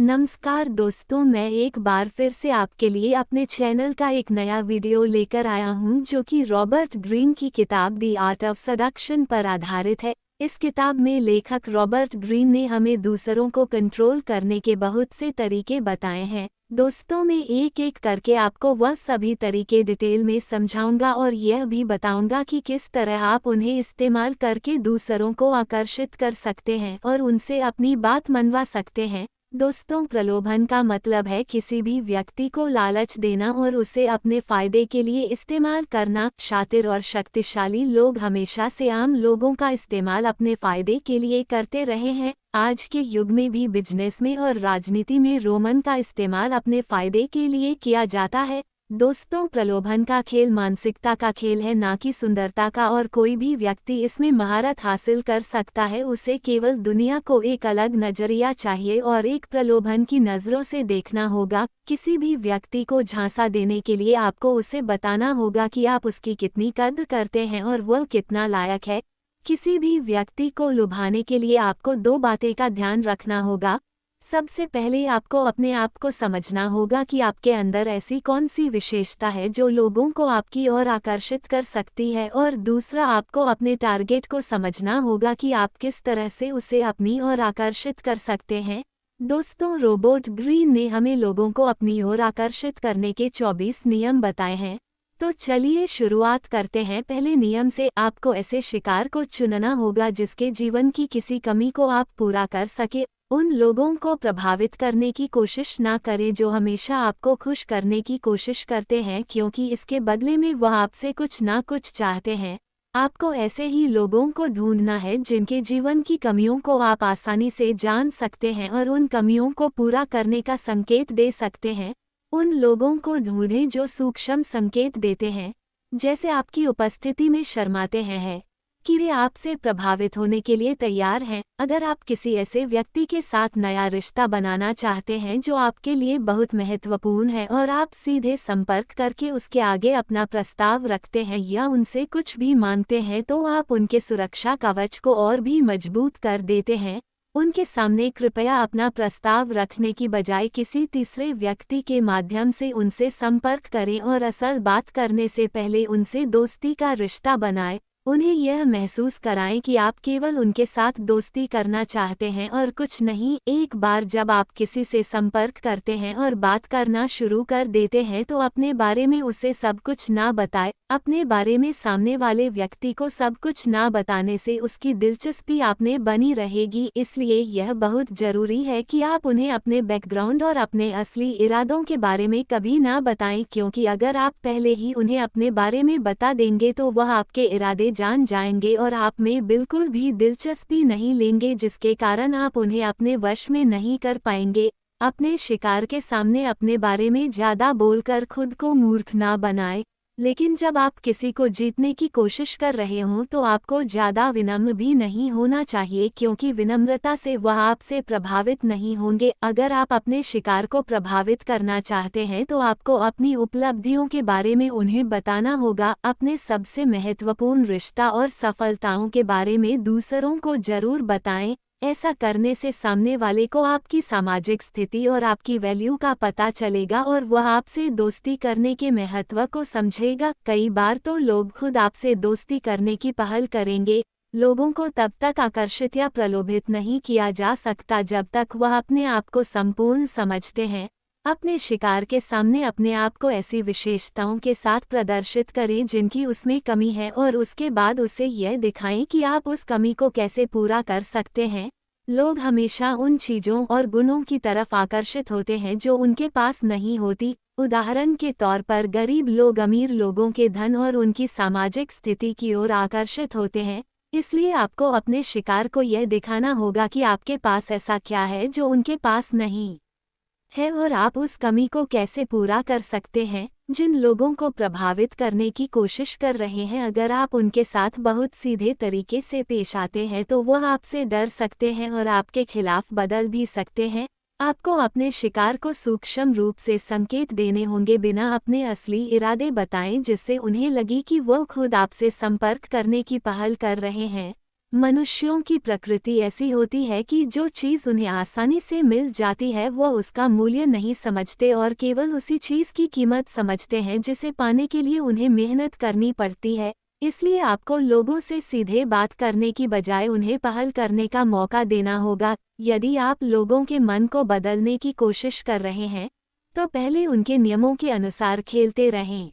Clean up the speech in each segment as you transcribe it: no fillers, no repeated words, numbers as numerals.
नमस्कार दोस्तों, मैं एक बार फिर से आपके लिए अपने चैनल का एक नया वीडियो लेकर आया हूं जो कि रॉबर्ट ग्रीन की किताब दी आर्ट ऑफ सेडक्शन पर आधारित है। इस किताब में लेखक रॉबर्ट ग्रीन ने हमें दूसरों को कंट्रोल करने के बहुत से तरीके बताए हैं। दोस्तों, मैं एक एक करके आपको वह सभी तरीके डिटेल में समझाऊंगा और यह भी बताऊंगा कि किस तरह आप उन्हें इस्तेमाल करके दूसरों को आकर्षित कर सकते हैं और उनसे अपनी बात मनवा सकते हैं। दोस्तों, प्रलोभन का मतलब है किसी भी व्यक्ति को लालच देना और उसे अपने फायदे के लिए इस्तेमाल करना। शातिर और शक्तिशाली लोग हमेशा से आम लोगों का इस्तेमाल अपने फायदे के लिए करते रहे हैं। आज के युग में भी बिजनेस में और राजनीति में रोमन का इस्तेमाल अपने फायदे के लिए किया जाता है। दोस्तों, प्रलोभन का खेल मानसिकता का खेल है, ना कि सुंदरता का, और कोई भी व्यक्ति इसमें महारत हासिल कर सकता है। उसे केवल दुनिया को एक अलग नजरिया चाहिए और एक प्रलोभन की नज़रों से देखना होगा। किसी भी व्यक्ति को झांसा देने के लिए आपको उसे बताना होगा कि आप उसकी कितनी कद्र करते हैं और वह कितना लायक है। किसी भी व्यक्ति को लुभाने के लिए आपको दो बातें का ध्यान रखना होगा। सबसे पहले आपको अपने आप को समझना होगा कि आपके अंदर ऐसी कौन सी विशेषता है जो लोगों को आपकी ओर आकर्षित कर सकती है, और दूसरा आपको अपने टारगेट को समझना होगा कि आप किस तरह से उसे अपनी ओर आकर्षित कर सकते हैं। दोस्तों, रॉबर्ट ग्रीन ने हमें लोगों को अपनी ओर आकर्षित करने के 24 नियम बताए हैं। तो चलिए शुरुआत करते हैं। पहले नियम से, आपको ऐसे शिकार को चुनना होगा जिसके जीवन की किसी कमी को आप पूरा कर सके। उन लोगों को प्रभावित करने की कोशिश ना करें जो हमेशा आपको खुश करने की कोशिश करते हैं, क्योंकि इसके बदले में वह आपसे कुछ ना कुछ चाहते हैं। आपको ऐसे ही लोगों को ढूंढना है जिनके जीवन की कमियों को आप आसानी से जान सकते हैं और उन कमियों को पूरा करने का संकेत दे सकते हैं। उन लोगों को ढूंढें जो सूक्ष्म संकेत देते हैं, जैसे आपकी उपस्थिति में शर्माते हैं कि वे आपसे प्रभावित होने के लिए तैयार हैं। अगर आप किसी ऐसे व्यक्ति के साथ नया रिश्ता बनाना चाहते हैं जो आपके लिए बहुत महत्वपूर्ण है और आप सीधे संपर्क करके उसके आगे अपना प्रस्ताव रखते हैं या उनसे कुछ भी मांगते हैं, तो आप उनके सुरक्षा कवच को और भी मजबूत कर देते हैं। उनके सामने कृपया अपना प्रस्ताव रखने की बजाय किसी तीसरे व्यक्ति के माध्यम से उनसे संपर्क करें और असल बात करने से पहले उनसे दोस्ती का रिश्ता बनाएं। उन्हें यह महसूस कराएं कि आप केवल उनके साथ दोस्ती करना चाहते हैं और कुछ नहीं। एक बार जब आप किसी से संपर्क करते हैं और बात करना शुरू कर देते हैं, तो अपने बारे में उसे सब कुछ ना बताएं। अपने बारे में सामने वाले व्यक्ति को सब कुछ ना बताने से उसकी दिलचस्पी आप में बनी रहेगी। इसलिए यह बहुत जरूरी है कि आप उन्हें अपने बैकग्राउंड और अपने असली इरादों के बारे में कभी ना बताएं, क्योंकि अगर आप पहले ही उन्हें अपने बारे में बता देंगे तो वह आपके इरादे जान जाएंगे और आप में बिल्कुल भी दिलचस्पी नहीं लेंगे, जिसके कारण आप उन्हें अपने वश में नहीं कर पाएंगे। अपने शिकार के सामने अपने बारे में ज़्यादा बोलकर खुद को मूर्ख ना बनाएं। लेकिन जब आप किसी को जीतने की कोशिश कर रहे हों तो आपको ज़्यादा विनम्र भी नहीं होना चाहिए, क्योंकि विनम्रता से वह आपसे प्रभावित नहीं होंगे। अगर आप अपने शिकार को प्रभावित करना चाहते हैं तो आपको अपनी उपलब्धियों के बारे में उन्हें बताना होगा। अपने सबसे महत्वपूर्ण रिश्ता और सफलताओं के बारे में दूसरों को जरूर बताएं। ऐसा करने से सामने वाले को आपकी सामाजिक स्थिति और आपकी वैल्यू का पता चलेगा और वह आपसे दोस्ती करने के महत्व को समझेगा। कई बार तो लोग खुद आपसे दोस्ती करने की पहल करेंगे। लोगों को तब तक आकर्षित या प्रलोभित नहीं किया जा सकता जब तक वह अपने आप को संपूर्ण समझते हैं। अपने शिकार के सामने अपने आप को ऐसी विशेषताओं के साथ प्रदर्शित करें जिनकी उसमें कमी है, और उसके बाद उसे यह दिखाएं कि आप उस कमी को कैसे पूरा कर सकते हैं। लोग हमेशा उन चीज़ों और गुणों की तरफ आकर्षित होते हैं जो उनके पास नहीं होती। उदाहरण के तौर पर, गरीब लोग अमीर लोगों के धन और उनकी सामाजिक स्थिति की ओर आकर्षित होते हैं। इसलिए आपको अपने शिकार को यह दिखाना होगा कि आपके पास ऐसा क्या है जो उनके पास नहीं है और आप उस कमी को कैसे पूरा कर सकते हैं। जिन लोगों को प्रभावित करने की कोशिश कर रहे हैं, अगर आप उनके साथ बहुत सीधे तरीके से पेश आते हैं तो वह आपसे डर सकते हैं और आपके खिलाफ बदल भी सकते हैं। आपको अपने शिकार को सूक्ष्म रूप से संकेत देने होंगे, बिना अपने असली इरादे बताएं, जिससे उन्हें लगे कि वह खुद आपसे संपर्क करने की पहल कर रहे हैं। मनुष्यों की प्रकृति ऐसी होती है कि जो चीज़ उन्हें आसानी से मिल जाती है वो उसका मूल्य नहीं समझते और केवल उसी चीज़ की कीमत समझते हैं जिसे पाने के लिए उन्हें मेहनत करनी पड़ती है। इसलिए आपको लोगों से सीधे बात करने की बजाय उन्हें पहल करने का मौका देना होगा। यदि आप लोगों के मन को बदलने की कोशिश कर रहे हैं तो पहले उनके नियमों के अनुसार खेलते रहें।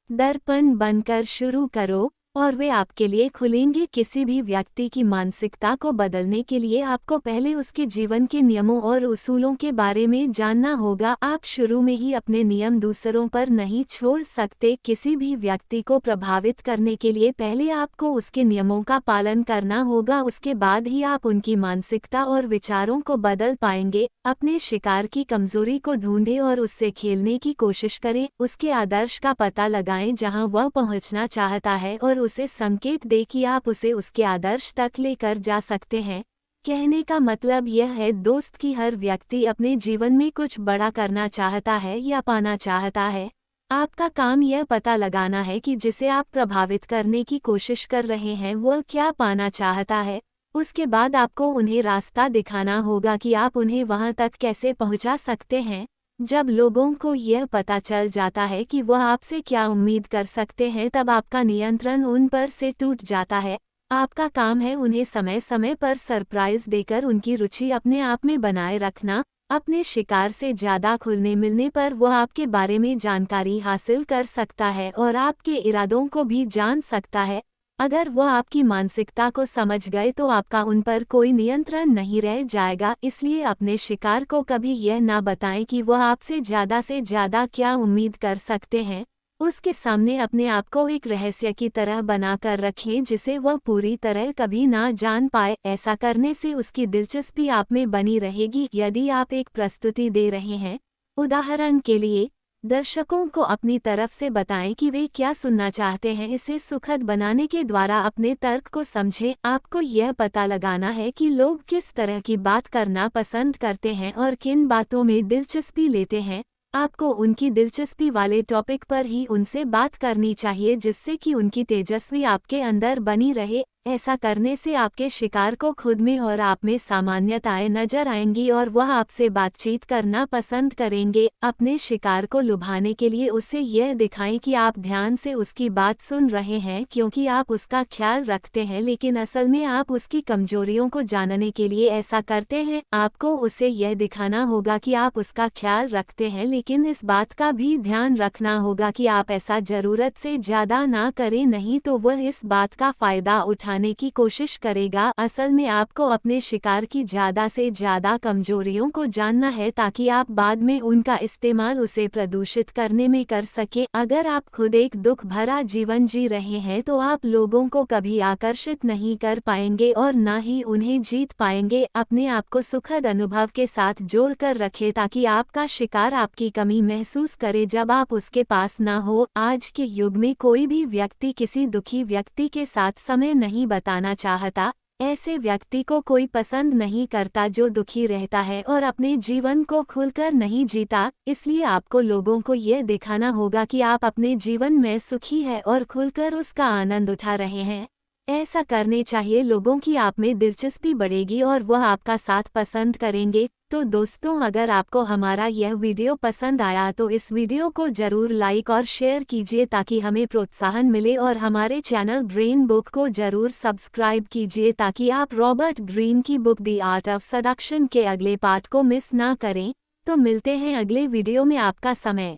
दर्पण बनकर शुरू करो और वे आपके लिए खुलेंगे। किसी भी व्यक्ति की मानसिकता को बदलने के लिए आपको पहले उसके जीवन के नियमों और उसूलों के बारे में जानना होगा। आप शुरू में ही अपने नियम दूसरों पर नहीं छोड़ सकते। किसी भी व्यक्ति को प्रभावित करने के लिए पहले आपको उसके नियमों का पालन करना होगा, उसके बाद ही आप उनकी मानसिकता और विचारों को बदल पाएंगे। अपने शिकार की कमजोरी को ढूंढें और उससे खेलने की कोशिश करें। उसके आदर्श का पता लगाएं जहां वह पहुंचना चाहता है और उसे संकेत दें कि आप उसे उसके आदर्श तक लेकर जा सकते हैं। कहने का मतलब यह है दोस्त कि हर व्यक्ति अपने जीवन में कुछ बड़ा करना चाहता है या पाना चाहता है। आपका काम यह पता लगाना है कि जिसे आप प्रभावित करने की कोशिश कर रहे हैं वह क्या पाना चाहता है। उसके बाद आपको उन्हें रास्ता दिखाना होगा कि आप उन्हें वहां तक कैसे पहुंचा सकते हैं। जब लोगों को यह पता चल जाता है कि वह आपसे क्या उम्मीद कर सकते हैं तब आपका नियंत्रण उन पर से टूट जाता है। आपका काम है उन्हें समय समय पर सरप्राइज देकर उनकी रुचि अपने आप में बनाए रखना। अपने शिकार से ज़्यादा खुलने मिलने पर वह आपके बारे में जानकारी हासिल कर सकता है और आपके इरादों को भी जान सकता है। अगर वह आपकी मानसिकता को समझ गए तो आपका उन पर कोई नियंत्रण नहीं रह जाएगा। इसलिए अपने शिकार को कभी यह ना बताएं कि वह आपसे ज़्यादा क्या उम्मीद कर सकते हैं। उसके सामने अपने आप को एक रहस्य की तरह बनाकर रखें जिसे वह पूरी तरह कभी ना जान पाए। ऐसा करने से उसकी दिलचस्पी आप में बनी रहेगी। यदि आप एक प्रस्तुति दे रहे हैं, उदाहरण के लिए, दर्शकों को अपनी तरफ से बताएं कि वे क्या सुनना चाहते हैं। इसे सुखद बनाने के द्वारा अपने तर्क को समझें। आपको यह पता लगाना है कि लोग किस तरह की बात करना पसंद करते हैं और किन बातों में दिलचस्पी लेते हैं। आपको उनकी दिलचस्पी वाले टॉपिक पर ही उनसे बात करनी चाहिए जिससे कि उनकी तेजस्वी आपके अंदर बनी रहे। ऐसा करने से आपके शिकार को खुद में और आप में सामान्यताएं नजर आएंगी और वह आपसे बातचीत करना पसंद करेंगे। अपने शिकार को लुभाने के लिए उसे यह दिखाएं कि आप ध्यान से उसकी बात सुन रहे हैं क्योंकि आप उसका ख्याल रखते हैं, लेकिन असल में आप उसकी कमजोरियों को जानने के लिए ऐसा करते हैं। आपको उसे यह दिखाना होगा कि आप उसका ख्याल रखते हैं, लेकिन इस बात का भी ध्यान रखना होगा कि आप ऐसा जरूरत से ज्यादा ना करें, नहीं तो वह इस बात का फायदा उठाने की कोशिश करेगा। असल में आपको अपने शिकार की ज्यादा से ज्यादा कमजोरियों को जानना है ताकि आप बाद में उनका इस्तेमाल उसे प्रदूषित करने में कर सके। अगर आप खुद एक दुख भरा जीवन जी रहे हैं तो आप लोगों को कभी आकर्षित नहीं कर पाएंगे और न ही उन्हें जीत पाएंगे। अपने आप को सुखद अनुभव के साथ जोड़ कर रखें ताकि आपका शिकार आपकी कमी महसूस करे जब आप उसके पास ना हो। आज के युग में कोई भी व्यक्ति किसी दुखी व्यक्ति के साथ समय नहीं बताना चाहता। ऐसे व्यक्ति को कोई पसंद नहीं करता जो दुखी रहता है और अपने जीवन को खुलकर नहीं जीता। इसलिए आपको लोगों को यह दिखाना होगा कि आप अपने जीवन में सुखी हैं और खुलकर उसका आनंद उठा रहे हैं। ऐसा करने चाहिए लोगों की आप में दिलचस्पी बढ़ेगी और वह आपका साथ पसंद करेंगे। तो दोस्तों, अगर आपको हमारा यह वीडियो पसंद आया तो इस वीडियो को जरूर लाइक और शेयर कीजिए ताकि हमें प्रोत्साहन मिले, और हमारे चैनल ग्रीन बुक को जरूर सब्सक्राइब कीजिए ताकि आप रॉबर्ट ग्रीन की book the art of seduction के अगले पार्ट को मिस ना करें। तो मिलते हैं अगले वीडियो में। आपका समय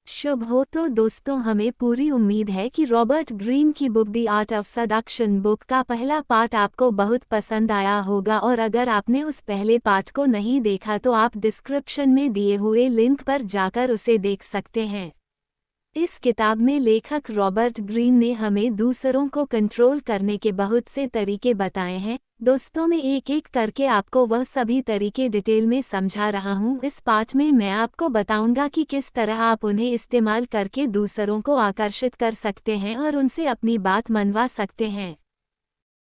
शुभ हो। तो दोस्तों, हमें पूरी उम्मीद है कि रॉबर्ट ग्रीन की book the art of seduction book का पहला पार्ट आपको बहुत पसंद आया होगा, और अगर आपने उस पहले पार्ट को नहीं देखा तो आप डिस्क्रिप्शन में दिए हुए लिंक पर जाकर उसे देख सकते हैं। इस किताब में लेखक रॉबर्ट ग्रीन ने हमें दूसरों को कंट्रोल करने के बहुत से तरीके बताए हैं। दोस्तों, मैं एक एक करके आपको वह सभी तरीके डिटेल में समझा रहा हूँ। इस पार्ट में मैं आपको बताऊंगा कि किस तरह आप उन्हें इस्तेमाल करके दूसरों को आकर्षित कर सकते हैं और उनसे अपनी बात मनवा सकते हैं।